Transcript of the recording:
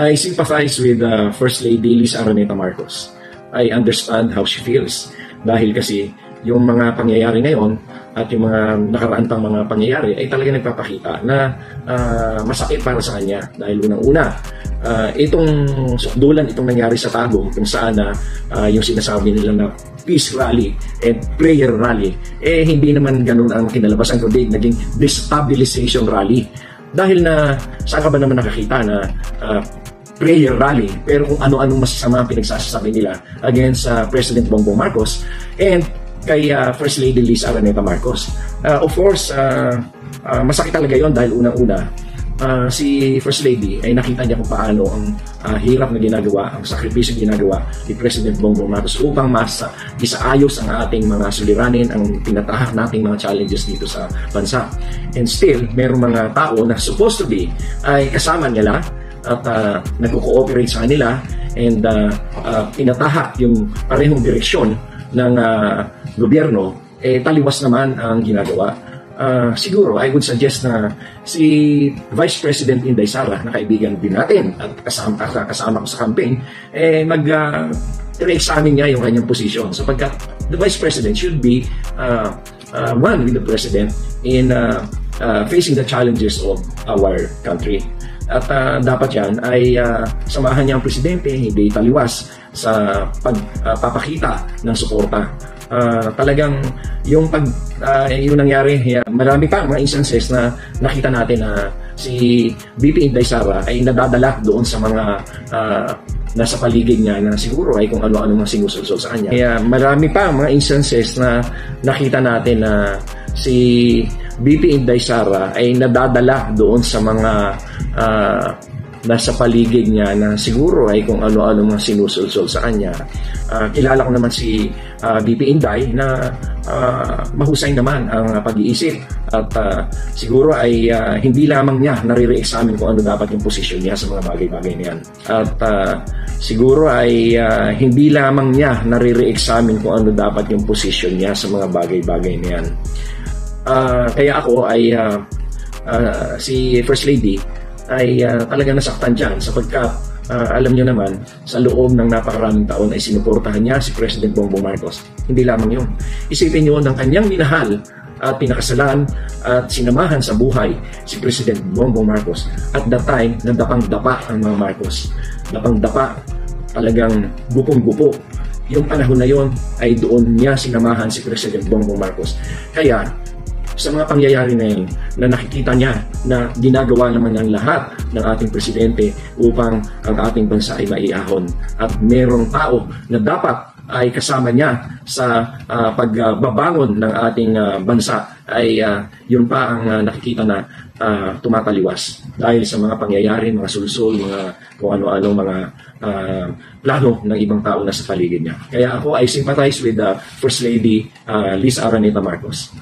I sympathize with First Lady Lisa Araneta Marcos. I understand how she feels dahil kasi yung mga pangyayari ngayon at yung mga nakaraan pang mga pangyayari ay talaga nagpapakita na masakit para sa kanya dahil unang-una itong sukdulan, itong nangyari sa Tagum kung saan yung sinasabi nila na peace rally and prayer rally, hindi naman ganun ang kinalabasan kundi naging destabilization rally. Dahil na saan ka ba naman nakakita na prayer rally pero kung ano-anong masasama pinagsasabi nila against President Bongbong Marcos and kay First Lady Lisa Araneta Marcos. Of course, masakit talaga yon dahil unang-una si First Lady ay nakita niya kung paano ang hirap na ginagawa, ang sakripisyo ginagawa ni President Bongbong Marcos upang mas isaayos ang ating mga suliranin, ang tinatahak nating mga challenges dito sa bansa. And still, mayroong mga tao na supposed to be ay kasama nila at nagko-cooperate sa kanila and tinatahak yung parehong direksyon ng gobyerno, taliwas naman ang ginagawa. Siguro, I would suggest na si Vice President Inday Sara, na kaibigan din natin at kasama ko sa campaign, i-examine niya yung kanyang posisyon sapagkat the Vice President should be one with the President in facing the challenges of our country. At dapat yan ay samahan niya ang Presidente, hindi taliwas sa pagpapakita ng suporta. Talagang yung nangyari, marami pa mga instances na nakita natin na si VP Inday Sara ay nadadala doon sa mga nasa paligid niya na siguro ay kung ano-ano mga sinusulsol sa kanya. Kaya marami pa mga instances na nakita natin na si VP Inday Sara ay nadadala doon sa mga nasa paligid niya na siguro ay kung ano-ano mga sinusulsol sa kanya. Kilala ko naman si VP Inday na mahusay naman ang pag-iisip at siguro ay hindi lamang niya nare-re-examine kung ano dapat yung posisyon niya sa mga bagay-bagay na yan. At siguro ay hindi lamang niya nare-re-examine kung ano dapat yung posisyon niya sa mga bagay-bagay na yan. Kaya ako ay si First Lady ay talagang nasaktan dyan sapagkat alam nyo naman, sa loob ng napakaraming taon ay sinuportahan niya si President Bongbong Marcos. Hindi lamang yun. Isipin nyo ng kanyang minahal at pinakasalan at sinamahan sa buhay si President Bongbong Marcos. At that time, nadapang-dapa ang mga Marcos. Dapang-dapa, talagang bupong-bupo. Yung panahon na yon ay doon niya sinamahan si President Bongbong Marcos. Kaya, sa mga pangyayari na yun, na nakikita niya na ginagawa naman ng lahat ng ating presidente upang ang ating bansa ay maiahon. At merong tao na dapat ay kasama niya sa pagbabangon ng ating bansa ay yun pa ang nakikita na tumataliwas dahil sa mga pangyayari, mga sulsol, mga kung ano-ano mga plano ng ibang tao na sa paligid niya. Kaya ako ay sympathize with First Lady Lisa Araneta Marcos.